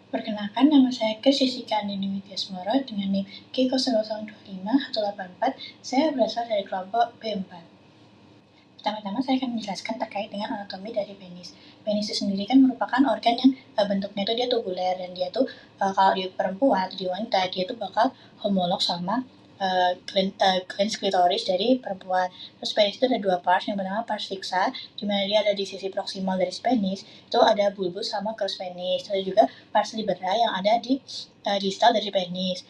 Perkenalkan, nama saya Kris Jessica Andini Widyasmoro dengan NIM K0025-184. Saya berasal dari kelompok B4. Pertama-tama saya akan menjelaskan terkait dengan anatomi dari penis. Penis itu sendiri kan merupakan organ yang bentuknya itu dia tubular, dan dia tuh kalau di perempuan atau di wanita dia tuh bakal homolog sama glans klitoris dari perempuan. Terus penis itu ada dua part. Yang pertama pars fixa, di mana dia ada di sisi proksimal dari penis, itu ada bulbus sama crus penis. Ada juga pars libera yang ada di distal dari penis.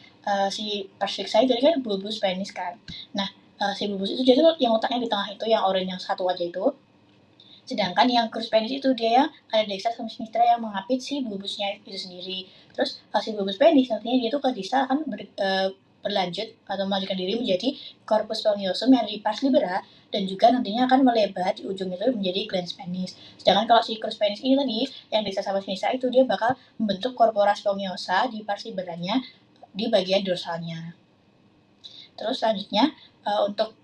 Si pars fixa itu kan bulbus penis kan. Nah, si bulbus itu jadi yang letaknya di tengah itu, yang oranye yang satu aja itu. Sedangkan yang crus penis itu dia yang ada dextra sama sinistra yang mengapit si bulbusnya itu sendiri. Terus si bulbus penis nantinya dia tuh ke distal akan berlanjut atau melanjutkan diri menjadi corpus spongiosum yang di pars libera, dan juga nantinya akan melebar di ujung itu menjadi glans penis. Sedangkan kalau si crus penis ini tadi yang dextra sama sinistra itu dia bakal membentuk corpora spongiosa di pars liberanya di bagian dorsalnya. Terus selanjutnya untuk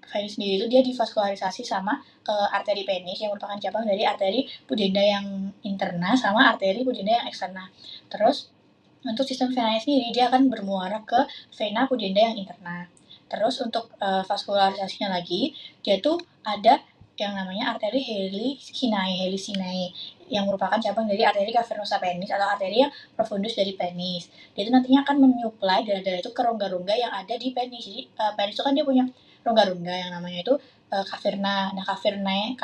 penis sendiri itu dia divaskularisasi sama arteri penis yang merupakan cabang dari arteri pudenda yang interna sama arteri pudenda yang eksterna. Terus untuk sistem venanya sendiri dia akan bermuara ke vena pudenda yang interna. Terus untuk vaskularisasinya lagi, dia tuh ada yang namanya arteri helicinae yang merupakan cabang dari arteri cavernosa penis atau arteri yang profundus dari penis. Dia itu nantinya akan menyuplai darah-darah itu ke rongga-rongga yang ada di penis. Jadi penis itu kan dia punya rongga-rongga yang namanya itu caverna. Nah, cavernae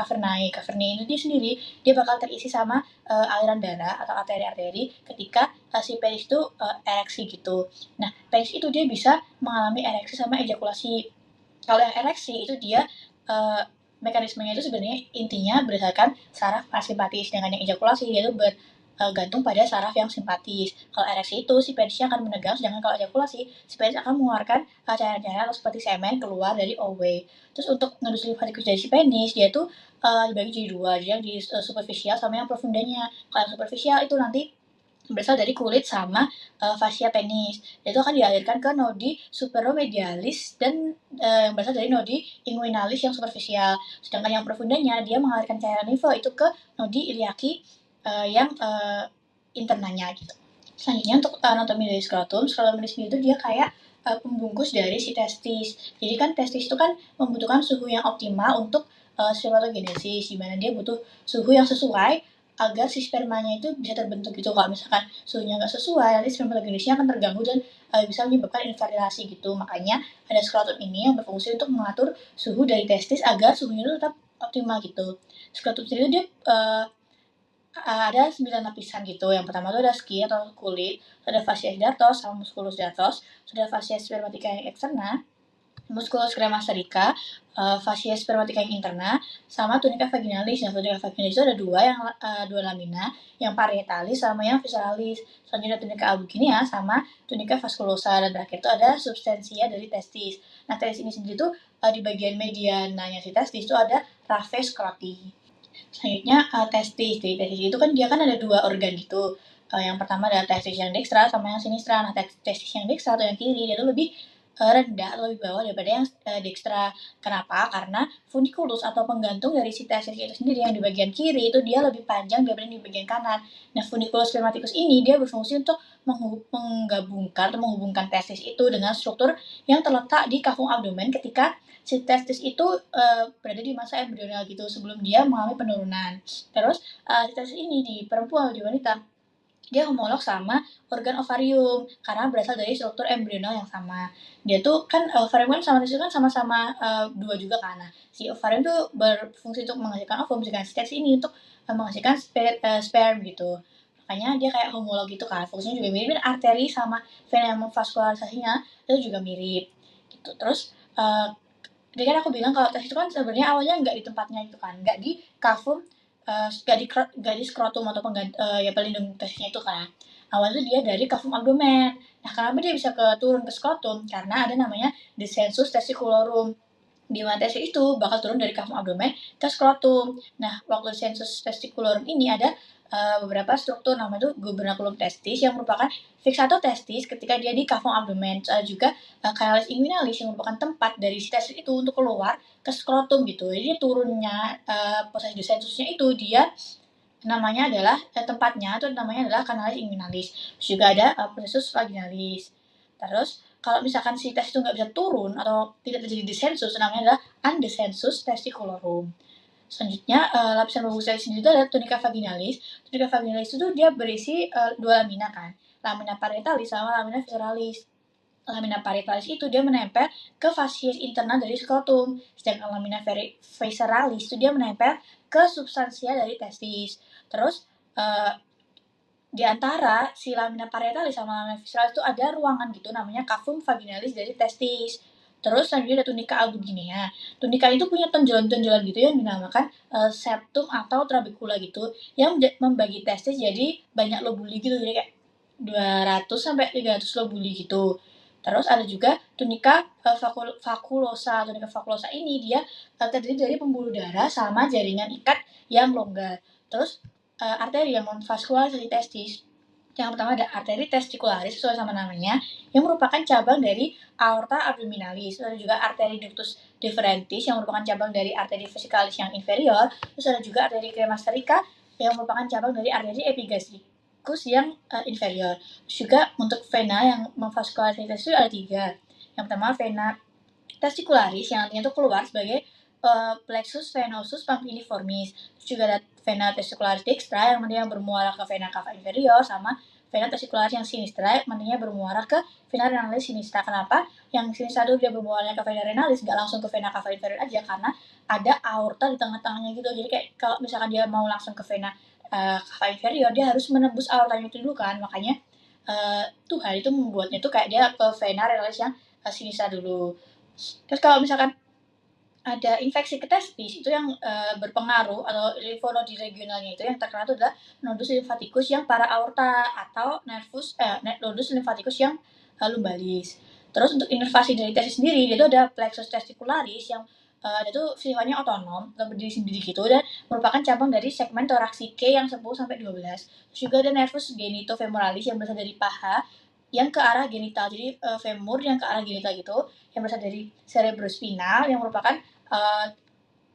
itu dia sendiri dia bakal terisi sama aliran darah atau arteri-arteri ketika si penis itu ereksi gitu. Nah, penis itu dia bisa mengalami ereksi sama ejakulasi. Kalau yang ereksi itu dia mekanismenya itu sebenarnya intinya berdasarkan saraf parasimpatis, dengan yang ejakulasi dia itu bergantung pada saraf yang simpatis. Kalau ereksi itu si penisnya akan menegang, sedangkan kalau ejakulasi si penis akan mengeluarkan cairan-cairan atau seperti semen keluar dari ovule. Terus untuk ngendus limfatikus dari si penis dia tuh dibagi jadi dua, jadi yang di superficial sama yang profundanya. Kalau yang superficial itu nanti berasal dari kulit sama fascia penis. Itu akan dialirkan ke nodi superomedialis dan yang berasal dari nodi inguinalis yang superficial. Sedangkan yang profundanya dia mengalirkan cairan limfa itu ke nodi iliaki yang internanya gitu. Selanjutnya untuk anatomi dari skrotum ini sendiri itu dia kayak pembungkus dari si testis. Jadi kan testis itu kan membutuhkan suhu yang optimal untuk spermatogenesis, di mana dia butuh suhu yang sesuai agar si spermanya itu bisa terbentuk gitu. Kalau misalkan suhunya nggak sesuai, nanti spermatogenesisnya akan terganggu dan bisa menyebabkan infertilasi gitu. Makanya ada skrotum ini yang berfungsi untuk mengatur suhu dari testis agar suhunya itu tetap optimal gitu. Skrotum sendiri dia ada 9 lapisan gitu. Yang pertama itu ada skin atau kulit, ada fascia hidratos sama musculus hidratos, ada fascia spermatica yang eksterna, musculus cremasterika, fascia spermatica yang interna, sama tunica vaginalis. Yang tunica vaginalis itu ada dua lamina, yang parietalis sama yang visceralis. Selanjutnya tunica albuginea sama tunica vasculosa, dan terakhir itu ada substansia dari testis. Nah, testis ini sendiri tuh di bagian mediananya si testis itu ada raphe scroti. Selanjutnya testis. Jadi testis itu kan dia kan ada dua organ gitu. Yang pertama adalah testis yang dekstra sama yang sinistra. Nah, testis yang dekstra atau yang kiri dia tuh lebih rendah atau lebih bawah daripada yang dekstra. Kenapa? Karena funiculus atau penggantung dari si testis itu sendiri yang di bagian kiri itu dia lebih panjang daripada yang di bagian kanan. Nah, funiculus spermaticus ini dia berfungsi untuk menggabungkan atau menghubungkan testis itu dengan struktur yang terletak di kafum abdomen ketika si testis itu berada di masa embrional gitu sebelum dia mengalami penurunan. Terus si testis ini di perempuan atau di wanita dia homolog sama organ ovarium karena berasal dari struktur embrional yang sama. Dia tuh kan ovarium kan sama testis kan sama-sama dua juga kan. Nah, si ovarium tuh berfungsi untuk menghasilkan ovum, sedangkan si testis ini untuk menghasilkan sperm gitu. Makanya dia kayak homolog gitu kan. Fungsinya juga mirip, dan arteri sama vena yang memvaskularisasinya itu juga mirip gitu. Terus jadi kan aku bilang kalau testis itu kan sebenarnya awalnya nggak di tempatnya itu kan, nggak di kavum, nggak di skrotum atau ya pelindung testisnya itu kan. Awalnya dia dari kavum abdomen. Nah, kenapa dia bisa turun ke skrotum? Karena ada namanya descensus testiculorum, di mana testis itu bakal turun dari kavum abdomen ke skrotum. Nah, waktu descensus testiculorum ini ada beberapa struktur namanya itu gubernaculum testis yang merupakan fixator testis ketika dia di kavum abdomen. Juga canalis inguinalis yang merupakan tempat dari si testis itu untuk keluar ke skrotum gitu. Jadi turunnya proses descensusnya itu dia namanya adalah tempatnya itu namanya adalah kanalis inguinalis. Terus juga ada plexus vaginalis. Terus kalau misalkan si testis itu nggak bisa turun atau tidak terjadi desensus, namanya adalah undesensus testiculorum. Selanjutnya lapisan bambu sel sendiri itu adalah tunica vaginalis. Tunica vaginalis itu dia berisi dua lamina kan, lamina parietalis sama lamina visceralis. Lamina parietalis itu dia menempel ke fasies internal dari skrotum, sedangkan lamina visceralis itu dia menempel ke substansia dari testis. Terus di antara si lamina parietalis sama lamina visceralis itu ada ruangan gitu namanya cavum vaginalis dari testis. Terus selanjutnya ada tunica albuginea. Tunica itu punya tonjolan-tonjolan gitu yang dinamakan septum atau trabecula gitu, yang membagi testis jadi banyak lobuli gitu, jadi kayak 200 sampai 300 lobuli gitu. Terus ada juga tunica vaculosa. Tunica vaculosa ini dia terdiri dari pembuluh darah sama jaringan ikat yang longgar. Terus arteri yang memvaskularisasi testis. Yang pertama ada arteri testicularis sesuai sama namanya, yang merupakan cabang dari aorta abdominalis. Terus ada juga arteri ductus deferentis yang merupakan cabang dari arteri vesicalis yang inferior. Terus ada juga arteri cremasterica yang merupakan cabang dari arteri epigastricus yang inferior. Terus juga untuk vena yang memvaskularisasi testis itu ada 3. Yang pertama vena testicularis yang nantinya itu keluar sebagai plexus venosus pampiniformis. Terus juga ada vena testicularis dextra yang nantinya bermuara ke vena cava inferior, sama vena testicularis yang sinistra yang nantinya bermuara ke vena renalis sinistra. Kenapa yang sinistra itu dia bermuara ke vena renalis, gak langsung ke vena cava inferior aja? Karena ada aorta di tengah-tengahnya gitu. Jadi kayak kalau misalkan dia mau langsung ke vena cava inferior, dia harus menembus aortanya itu dulu kan. Makanya Tuhan itu membuatnya itu kayak dia ke vena renalis yang sinistra dulu. Terus kalau misalkan ada infeksi ke testis itu yang berpengaruh, atau limfonodi regionalnya itu yang terkena itu adalah nodus limfaticus yang para aorta atau nodus limfaticus yang lumbalis. Terus untuk inervasi dari testis sendiri, dia itu ada plexus testicularis yang dia tuh sifatnya otonom atau berdiri sendiri gitu, dan merupakan cabang dari segmen thoracic yang 10 sampai 12. Terus juga ada nervus genitofemoralis yang berasal dari paha yang ke arah genital. Jadi femur yang ke arah genital gitu, yang berasal dari cerebrospinal yang merupakan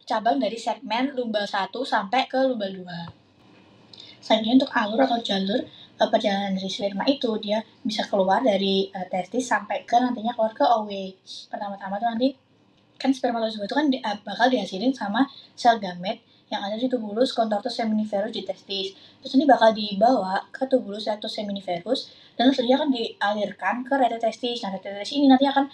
cabang dari segmen lumbal 1 sampai ke lumbal 2. Selanjutnya untuk alur atau jalur perjalanan dari sperma itu, dia bisa keluar dari testis sampai ke nantinya keluar ke OW. Pertama-tama tuh nanti kan spermatozoa itu kan bakal dihasilin sama sel gamet yang ada di tubulus contortus seminiferus di testis. Terus ini bakal dibawa ke tubulus rectus seminiferus dan selanjutnya akan dialirkan ke rete testis. Nah, rete testis ini nanti akan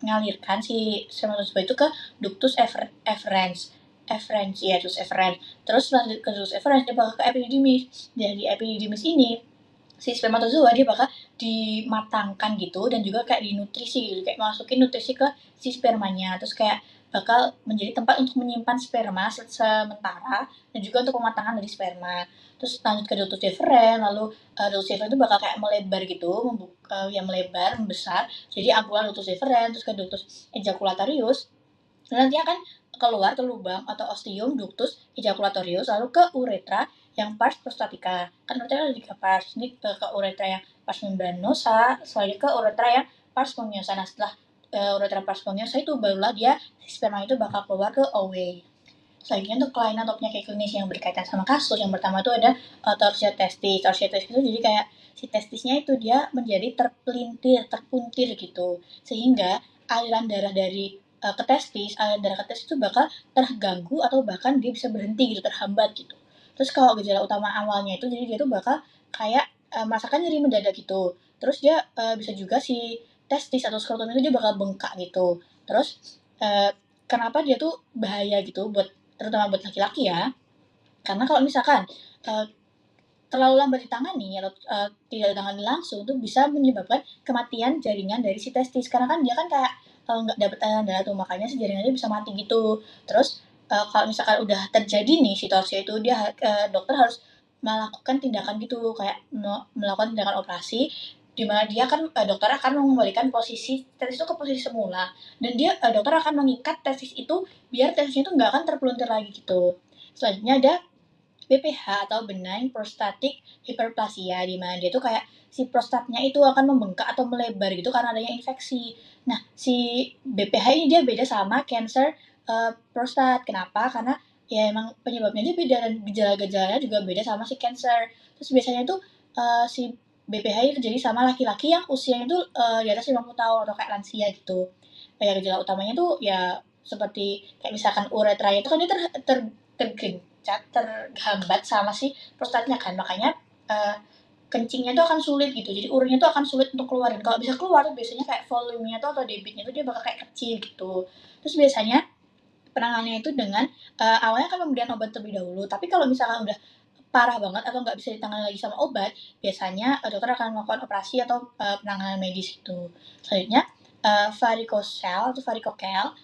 mengalirkan si spermatozoa itu ke ductus efferens. Terus setelah ke ductus efferens dia bakal ke epididymis. Dari epididymis ini si spermatozoa dia bakal dimatangkan gitu, dan juga kayak dinutrisi gitu, kayak masukin nutrisi ke si spermanya. Terus kayak bakal menjadi tempat untuk menyimpan sperma sementara, dan juga untuk pematangan dari sperma. Terus lanjut ke ductus deferens, lalu ductus deferens itu bakal kayak melebar gitu, melebar, membesar, jadi ampulan ductus deferens. Terus ke ductus ejaculatorius, dan nanti akan keluar ke lubang atau ostium ductus ejaculatorius, lalu ke uretra yang pars prostatica. Kan uretra ada 3 pars, ini ke uretra yang pars membranosa, selanjutnya ke uretra yang pars spongiosa. Nah, setelah uretra pars spongiosa itu barulah dia sperma itu bakal keluar ke OW. Selanjutnya untuk kelainan atau penyakit klinis yang berkaitan sama kasus, yang pertama itu ada torsion testis. Torsion testis itu jadi kayak si testisnya itu dia menjadi terpuntir gitu, sehingga aliran darah dari ke testis, aliran darah ke testis itu bakal terganggu atau bahkan dia bisa berhenti gitu, terhambat gitu. Terus kalau gejala utama awalnya itu, jadi dia tuh bakal kayak merasakan nyeri mendadak gitu. Terus dia bisa juga si testis atau skrotum itu dia bakal bengkak gitu. Terus kenapa dia tuh bahaya gitu buat terutama buat laki-laki ya? Karena kalau misalkan terlalu lambat ditangani atau tidak ditangani langsung, itu bisa menyebabkan kematian jaringan dari si testis. Karena kan dia kan kayak nggak dapet aliran darah tuh, makanya si jaringannya bisa mati gitu. Terus kalau misalkan udah terjadi nih si torsi itu, dia dokter harus melakukan tindakan gitu, kayak melakukan tindakan operasi, di mana dia kan dokter akan mengembalikan posisi testis itu ke posisi semula, dan dia dokter akan mengikat testis itu biar testisnya itu nggak akan terpeluntir lagi gitu. Selanjutnya ada BPH atau benign prostatic hyperplasia, di mana dia tuh kayak si prostatnya itu akan membengkak atau melebar gitu karena adanya infeksi. Nah, si BPH ini dia beda sama cancer prostat. Kenapa? Karena ya emang penyebabnya aja beda dan gejala-gejalanya juga beda sama si cancer. Terus biasanya tuh si BPH itu terjadi sama laki-laki yang usianya tuh di atas 50 tahun atau kayak lansia gitu. Kayak gejala utamanya tuh ya seperti kayak misalkan uretranya itu kan dia tergencet, terhambat sama si prostatnya kan. Makanya uh, kencingnya tuh akan sulit gitu. Jadi urinnya tuh akan sulit untuk keluar. Dan kalau bisa keluar tuh biasanya kayak volumenya tuh atau debitnya tuh dia bakal kayak kecil gitu. Terus biasanya penanganannya itu dengan awalnya kan pemberian obat terlebih dahulu. Tapi kalau misalkan udah parah banget atau nggak bisa ditangani lagi sama obat, biasanya dokter akan melakukan operasi atau penanganan medis gitu. Selanjutnya varicocele atau varicokel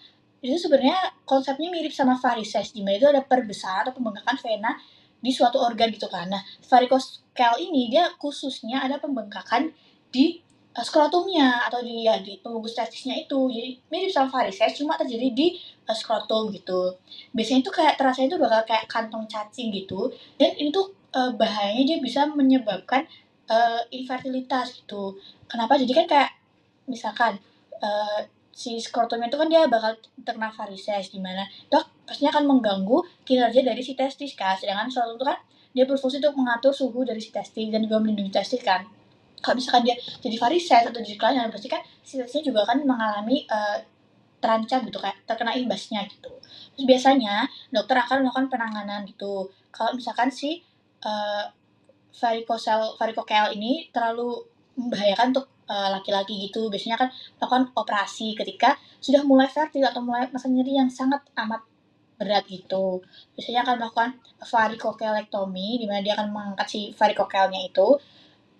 itu sebenarnya konsepnya mirip sama varises, di mana itu ada perbesar atau pembengkakan vena di suatu organ gitu kan. Nah, varicocele ini dia khususnya ada pembengkakan di skrotumnya atau di pembungkus testisnya itu. Jadi mirip sama varises cuma terjadi di skrotum gitu. Biasanya itu kayak terasa itu bakal kayak kantong cacing gitu. Dan ini tuh bahayanya dia bisa menyebabkan infertilitas gitu. Kenapa? Jadi kan kayak misalkan si skrotumnya itu kan dia bakal terkena varises, gimana dok pastinya akan mengganggu kinerja dari si testis kan. Sedangkan skrotum itu kan dia berfungsi untuk mengatur suhu dari si testis dan juga melindungi testis kan. Kalau misalkan dia jadi varises atau jadi kelainan, pasti kan si testisnya juga akan mengalami terancam gitu, kayak terkena imbasnya gitu. Terus biasanya dokter akan melakukan penanganan gitu. Kalau misalkan si varicokel ini terlalu membahayakan untuk laki-laki gitu, biasanya kan melakukan operasi ketika sudah mulai fertil atau mulai masa nyeri yang sangat amat berat gitu. Biasanya akan melakukan varicokelektomi, di mana dia akan mengangkat si varicokelnya itu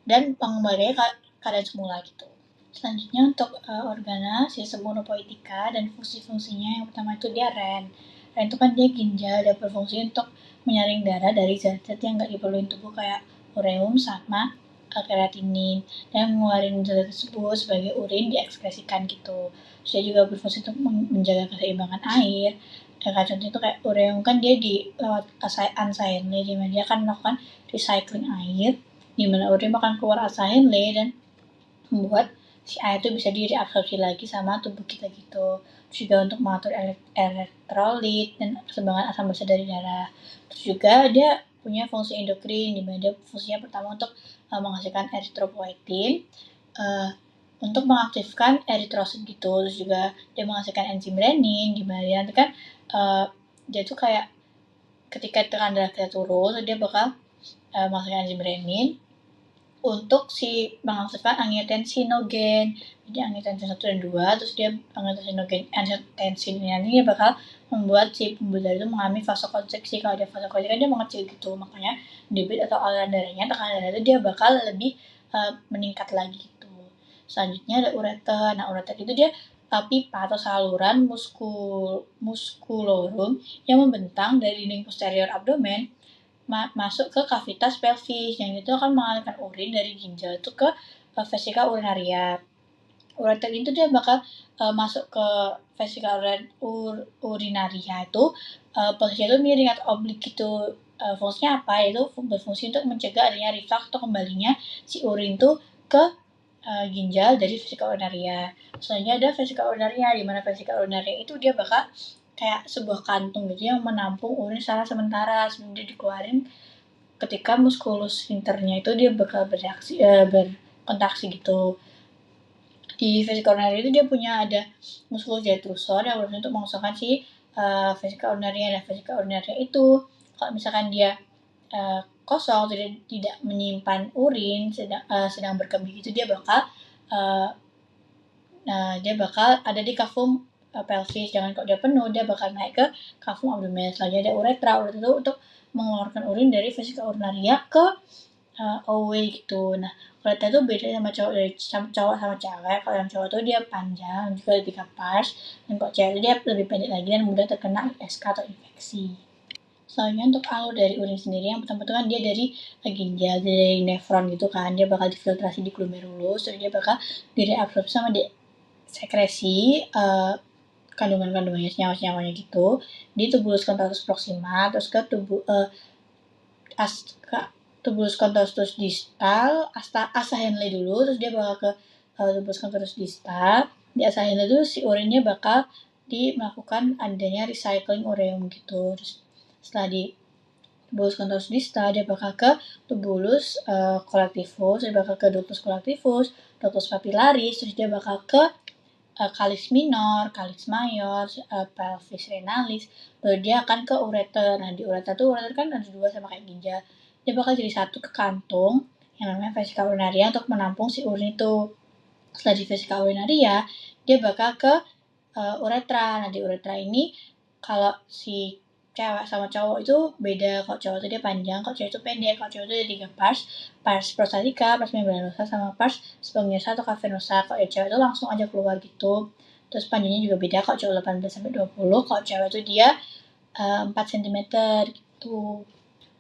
dan mengembalikannya ke keadaan semula gitu. Selanjutnya untuk organa sistem uropoetika dan fungsi-fungsinya, yang pertama itu dia REN. REN itu kan dia ginjal dan berfungsi untuk menyaring darah dari zat-zat yang nggak diperlukan tubuh kayak ureum sama kreatinin, dan mengeluarkan zat tersebut sebagai urin diekskresikan gitu. Terus dia juga berfungsi untuk menjaga keseimbangan air. Dan contohnya itu kayak ureum kan dia di lewat unsigned, di mana dia akan melakukan recycling air, di mana urin akan keluar unsigned dan membuat si air itu bisa direabsorpsi lagi sama tubuh kita gitu. Terus juga untuk mengatur elektrolit dan perkembangan asam basa dari darah. Terus juga dia punya fungsi endokrin, di mana dia fungsinya pertama untuk menghasilkan eritropoietin, untuk mengaktifkan eritrosit gitu. Terus juga dia menghasilkan enzim renin, di mana dia nanti kan dia tuh kayak ketika tekanan darah kita turun, dia bakal menghasilkan enzim renin untuk si mengaktifkan angiotensinogen. Jadi angiotensin 1 dan 2, terus dia angiotensin ini bakal membuat si pembuluh darah itu mengalami vasokonstriksi. Kalau dia vasokonstriksi kan dia mengecil gitu, makanya debit atau aliran darahnya, tekanan darah itu dia bakal lebih meningkat lagi gitu. Selanjutnya ada ureter. Nah, ureter itu dia pipa atau saluran muskulorum yang membentang dari dinding posterior abdomen masuk ke kavitas pelvis, yang itu akan mengalirkan urin dari ginjal itu ke vesika urinaria. Ureter itu dia bakal masuk ke vesika urinaria itu posisinya itu miring atau oblik gitu. Fungsinya apa? Itu berfungsi untuk mencegah adanya reflux atau kembalinya si urin itu ke ginjal dari vesika urinaria. Selanjutnya ada vesika urinaria, di mana vesika urinaria itu dia bakal kayak sebuah kantung gitu yang menampung urin secara sementara sebelum dia dikeluarin ketika muskulus sphincternya itu dia bakal berkontraksi gitu. Di vesika urinaria itu dia punya ada muskulus detrusor yang berfungsi untuk mengusahakan si vesika urinaria. Dan vesika urinaria itu kalau misalkan dia kosong, tidak menyimpan urin, sedang berkemih itu dia bakal ada di kavum pelvis. Jangan kalau dia penuh, dia bakal naik ke kavum abdomen. Selanjutnya ada uretra. Uretra itu untuk mengeluarkan urin dari vesika urinaria ke away gitu. Nah, uretra itu beda sama cowok sama cewek. Kalau yang cowok itu dia panjang, juga lebih kapas. Dan kalau cewek itu dia lebih pendek lagi dan mudah terkena ISK atau infeksi. Soalnya untuk alur dari urin sendiri, yang pertama itu kan dia dari ginjal, dari nefron gitu kan, dia bakal difiltrasi di glomerulus, terus dia bakal direabsorpsi sama sekresi kandungan-kandungannya, senyawa-senyawanya gitu di tubulus contractus proxima, terus ke tubulus contractus distal, asa Henle dulu, terus dia bakal ke tubulus contractus distal. Di asa Henle itu si urinnya bakal melakukan adanya recycling ureum gitu. Terus Setelah di tubulus contorsus dista, dia bakal ke tubulus collectivus, dia bakal ke ductus collectivus, ductus papillaris, terus dia bakal ke calis minor, calis mayor, pelvis renalis, lalu dia akan ke ureter. Nah, di ureter kan ada 2 sama kayak ginjal. Dia bakal jadi satu ke kantung yang namanya vesika urinaria untuk menampung si urin itu. Setelah di vesika urinaria, dia bakal ke uretra. Nah, di uretra ini kalau si cewek sama cowok itu beda. Kalau cowok itu dia panjang, kalau cewek itu pendek. Kalau cowok itu ada 3 pars prostatica, pars membranosa, sama pars spongiosa atau cavernosa. Kalau cewek itu langsung aja keluar gitu. Terus panjangnya juga beda, kalau cowok 18-20, kalau cewek itu dia 4 cm gitu.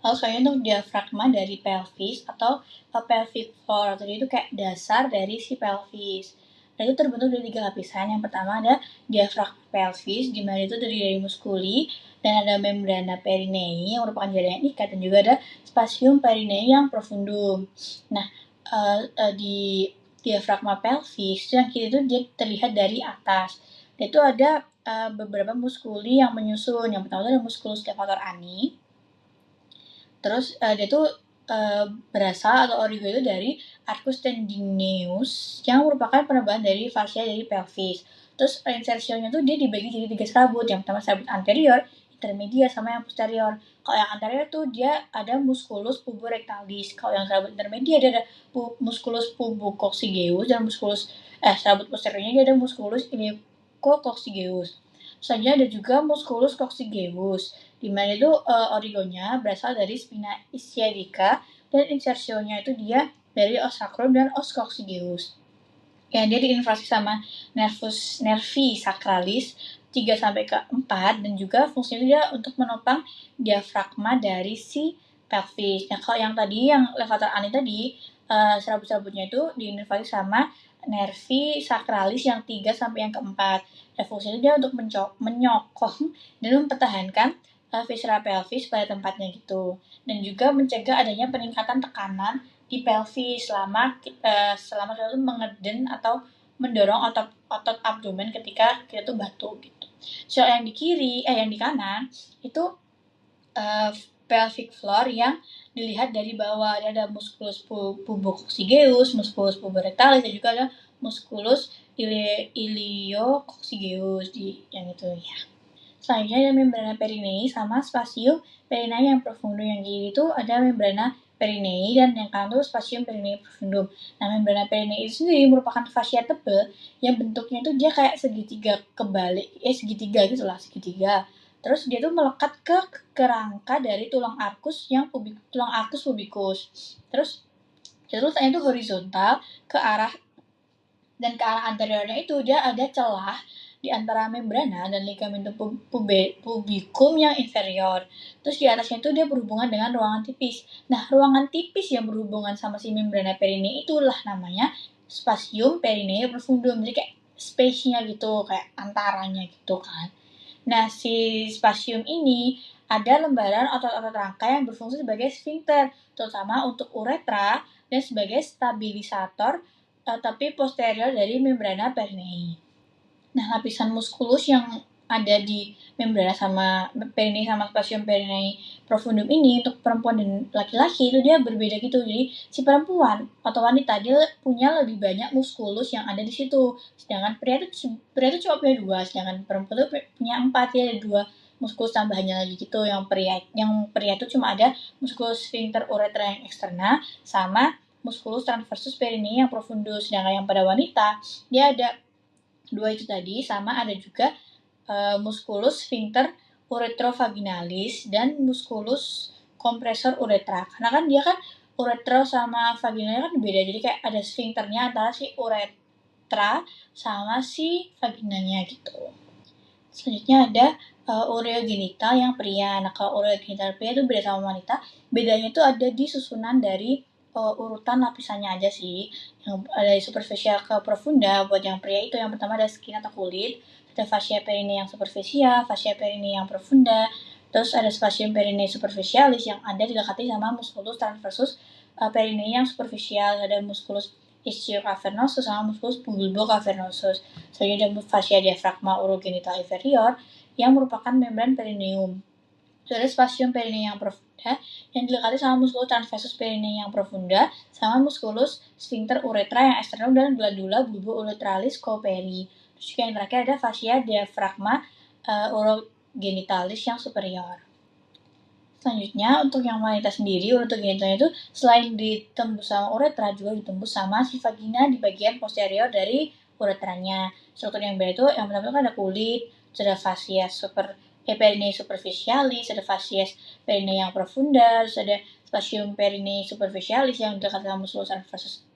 Lalu selanjutnya untuk diafragma dari pelvis atau pelvic floor, jadi itu kayak dasar dari si pelvis. Dan itu terbentuk dari 3 lapisan. Yang pertama ada diafragma pelvis, di mana itu terdiri dari muskuli, dan ada membrana perinei yang merupakan jaringan ikat, dan juga ada spasium perinei yang profundum. Nah, di diafragma pelvis yang kiri itu dia terlihat dari atas. Dan itu ada beberapa muskuli yang menyusun. Yang pertama itu ada musculus levator ani. Terus dia tuh berasal atau origo itu dari arcus tendineus yang merupakan penebalan dari fascia dari pelvis. Terus insertionnya tuh dia dibagi jadi 3 serabut. Yang pertama serabut anterior, intermedia, sama yang posterior. Kalau yang anterior tuh dia ada musculus puborectalis. Kalau yang serabut intermedia dia ada musculus pubococcygeus, dan serabut posteriornya dia ada musculus iliacococcygeus. Selanjutnya ada juga musculus coccygeus, di mana itu origonya berasal dari spina ischiadica, dan insertionnya itu dia dari os sacrum dan os coccygeus. Ya, dia diinnervasi sama nervi sacralis 3-4, dan juga fungsinya dia untuk menopang diafragma dari si pelvis. Nah, kalau yang tadi yang levator ani tadi serabut-serabutnya itu diinnervasi sama nervi sacralis yang 3 sampai yang keempat. Dan fungsinya dia untuk menyokong dan mempertahankan viscera pelvis pada tempatnya gitu, dan juga mencegah adanya peningkatan tekanan di pelvis selama kita tuh mengeden atau mendorong otot abdomen ketika kita tuh batuk gitu. So yang di kanan itu pelvic floor yang dilihat dari bawah. Ada musculus pubococcygeus, musculus puborectalis, dan juga ada musculus iliacoccygeus di yang itu ya. Selanjutnya ada membrana perinei sama spasium perinei yang profundum. Yang kiri itu ada membrana perinei, dan yang kanan itu spasium perinei profundum. Nah, membrana perinei itu sendiri merupakan fascia tebal yang bentuknya itu dia kayak segitiga kebalik, segitiga gitu lah, segitiga. Terus dia tuh melekat ke kerangka dari tulang arcus pubicus. Terus letaknya itu horizontal ke arah anteriornya itu dia ada celah di antara membrana dan ligamentum pubicum yang inferior. Terus di atasnya itu dia berhubungan dengan ruangan tipis. Nah, ruangan tipis yang berhubungan sama si membrana perinei itulah namanya spasium perinei profundum. Jadi kayak space-nya gitu, kayak antaranya gitu kan. Nah, si spasium ini ada lembaran otot-otot rangka yang berfungsi sebagai sphincter, terutama untuk uretra, dan sebagai stabilisator tapi posterior dari membrana perinei. Nah, lapisan muskulus yang ada di membrana sama perinei sama spasium perinei profundum ini untuk perempuan dan laki-laki itu dia berbeda gitu. Jadi si perempuan atau wanita dia punya lebih banyak muskulus yang ada di situ. Sedangkan pria itu cuma punya 2, sedangkan perempuan itu punya 4, ya ada 2 muskulus tambahannya lagi gitu. Yang pria itu cuma ada muskulus sphincter uretra yang eksterna sama musculus transversus perinei yang profundus. Sedangkan yang pada wanita dia ada 2 itu tadi, sama ada juga musculus sphincter uretrovaginalis dan musculus kompresor uretra. Karena kan dia kan uretra sama vaginalnya kan beda, jadi kayak ada sphincternya antara si uretra sama si vaginanya gitu. Selanjutnya ada ureogenital yang pria. Nah, kalau ureogenital pria itu beda sama wanita. Bedanya itu ada di susunan dari urutan lapisannya aja sih. Yang dari superficial ke profunda. Buat yang pria itu yang pertama ada skin atau kulit, ada fascia perinei yang superficial, fascia perinei yang profunda, terus ada spasium perinei superficialis yang ada didekati sama musculus transversus perinei yang superficial, ada musculus ischiocavernosus sama musculus bulbocavernosus. Selanjutnya ada fascia diafragma urogenital inferior yang merupakan membran perineum. Terus ada spasium perineum profunda yang dilekati sama musculus transversus perineum profunda sama musculus sphincter uretra yang eksternal dan glandula bulbo-uretralis cooperi. Terus juga yang terakhir ada fascia diaphragma urogenitalis yang superior. Selanjutnya, untuk yang wanita sendiri, uretra genitalnya itu selain ditembus sama uretra, juga ditembus sama si vagina di bagian posterior dari uretranya. Struktur yang beda itu, yang pertama itu kan ada kulit, ada fascia perineum superficialis, ada fascia perineum profunda, terus ada spasium perineum superficialis yang dekat sama musculus transversus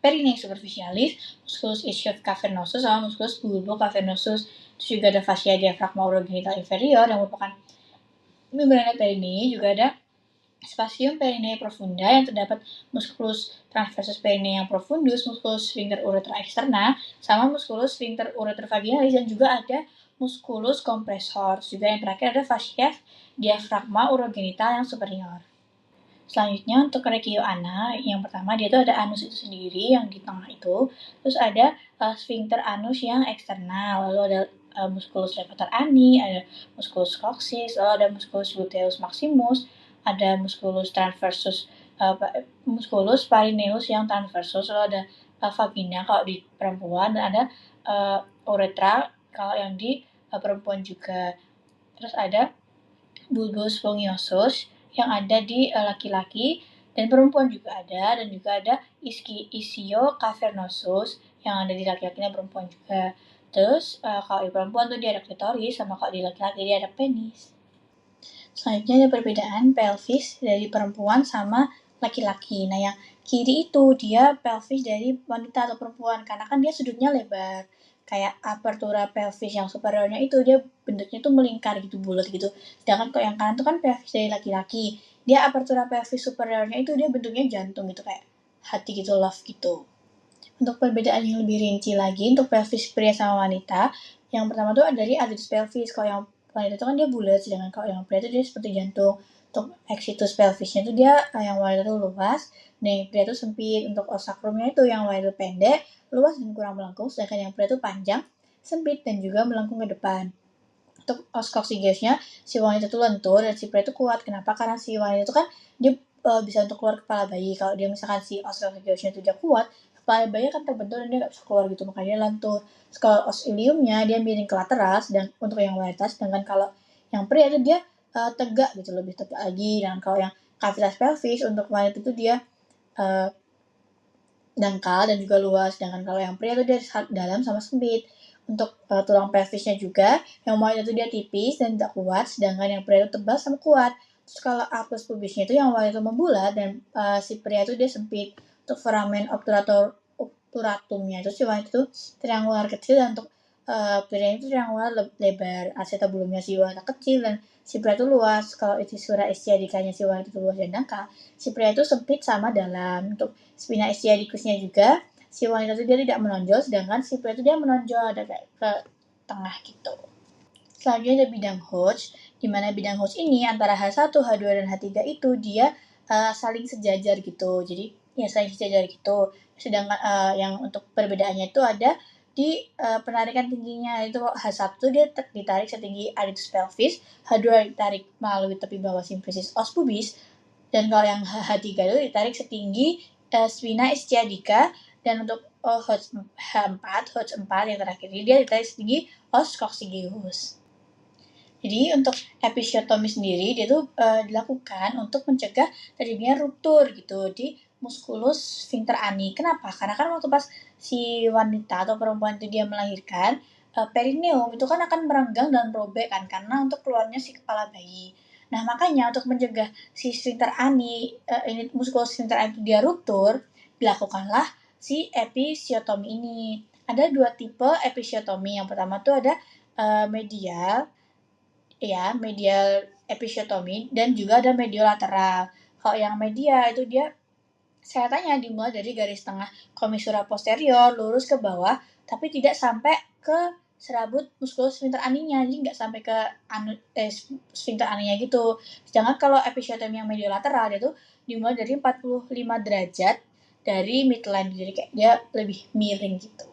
perineum superficialis, musculus ischius cavernosus, sama musculus bulbo cavernosus. Terus juga ada fascia diaphragma urogenital inferior yang merupakan membrana perineum. Juga ada spasium perineum profunda yang terdapat musculus transversus perineum profundus, musculus sphincter uretra externa, sama musculus sphincter uretra vaginalis, dan juga ada musculus compressor. Juga yang terakhir ada fascia diaphragma urogenital yang superior. Selanjutnya untuk regio ana, yang pertama dia itu ada anus itu sendiri yang di tengah itu, terus ada sphincter anus yang eksternal, lalu ada musculus levator ani, ada musculus coccyx, lalu ada musculus gluteus maximus, ada musculus transversus musculus perineus yang transversus, lalu ada vagina kalau di perempuan, dan ada uretra kalau yang di perempuan juga. Terus ada bulbus spongiosus yang ada di laki-laki dan perempuan juga ada, dan juga ada ischio cavernosus yang ada di laki-laki dan perempuan juga. Terus kalau di perempuan tuh dia ada klitoris, sama kalau di laki-laki dia ada penis. Selanjutnya ada perbedaan pelvis dari perempuan sama laki-laki. Nah, yang kiri itu dia pelvis dari wanita atau perempuan karena kan dia sudutnya lebar. Kayak apertura pelvis yang superiornya itu dia bentuknya tuh melingkar gitu, bulat gitu. Sedangkan kalau yang kanan tuh kan pelvis dari laki-laki. Dia apertura pelvis superiornya itu dia bentuknya jantung gitu, kayak hati gitu, love gitu. Untuk perbedaan yang lebih rinci lagi untuk pelvis pria sama wanita, yang pertama tuh dari adductus pelvis. Kalau yang wanita itu kan dia bulat, sedangkan kalau yang pria itu dia seperti jantung. Untuk exitus pelvisnya itu dia yang wanita itu luas, dan yang pria itu sempit. Untuk os sacrumnya itu yang wanita itu pendek, luas dan kurang melengkung, sedangkan yang pria itu panjang, sempit dan juga melengkung ke depan. Untuk os coccygeusnya si wanita itu lentur dan si pria itu kuat. Kenapa? Karena si wanita itu kan dia bisa untuk keluar kepala bayi. Kalau dia misalkan si os coccygeusnya itu dia kuat, kepala bayi kan terbentur dan dia nggak bisa keluar gitu, makanya dia lentur. Terus kalau os iliumnya dia miring ke lateral, sedang untuk yang wanita, sedangkan kalau yang pria itu dia tegak gitu, lebih tegak lagi. Dan kalau yang cavitas pelvis untuk wanita itu dia dangkal dan juga luas, sedangkan kalau yang pria itu dia dalam sama sempit. Untuk tulang pelvisnya juga, yang wanita itu dia tipis dan tidak kuat, sedangkan yang pria itu tebal sama kuat. Terus kalau apus pubisnya itu yang wanita itu membulat dan si pria itu dia sempit. Untuk foramen obturatumnya itu si wanita itu triangular kecil, dan untuk pria itu triangular lebar. Acetabulumnya si wanita kecil dan si pria itu luas. Kalau itisura istiadikanya si wanita itu luas dan dangkal, si pria itu sempit sama dalam. Untuk spina istiadicusnya juga, si wanita itu dia tidak menonjol, sedangkan si pria itu dia menonjol, ada kayak ke tengah gitu. Selanjutnya ada bidang Hodge, di mana bidang Hodge ini antara H1, H2, dan H3 itu dia saling sejajar gitu. Jadi ya saling sejajar gitu. Sedangkan yang untuk perbedaannya itu ada di penarikan tingginya. Itu H1 dia ditarik setinggi adductus pelvis, H2 ditarik melalui tepi bawah simplicis os pubis, dan kalau yang H3 itu ditarik setinggi spina ischiadica, dan untuk H4 yang terakhir ini dia ditarik setinggi os coccygeus. Jadi untuk episiotomi sendiri dia tuh dilakukan untuk mencegah terjadinya ruptur gitu di musculus sphincter ani. Kenapa? Karena kan waktu pas si wanita atau perempuan itu dia melahirkan, perineum itu kan akan merenggang dan robek kan karena untuk keluarnya si kepala bayi. Nah, makanya untuk mencegah si sphincter ani, ini musculus sphincter ani itu dia ruptur, dilakukanlah si episiotomi ini. Ada 2 tipe episiotomi. Yang pertama tuh ada medial episiotomi, dan juga ada mediolateral. Kalau yang medial itu dia seretannya dimulai dari garis tengah komissura posterior lurus ke bawah, tapi tidak sampai ke serabut musculus sphincter aninya, jadi nggak sampai ke sphincter aninya gitu. Sedangkan kalau episiotomi yang mediolateral dia tuh dimulai dari 45 derajat dari midline, jadi kayak dia lebih miring gitu.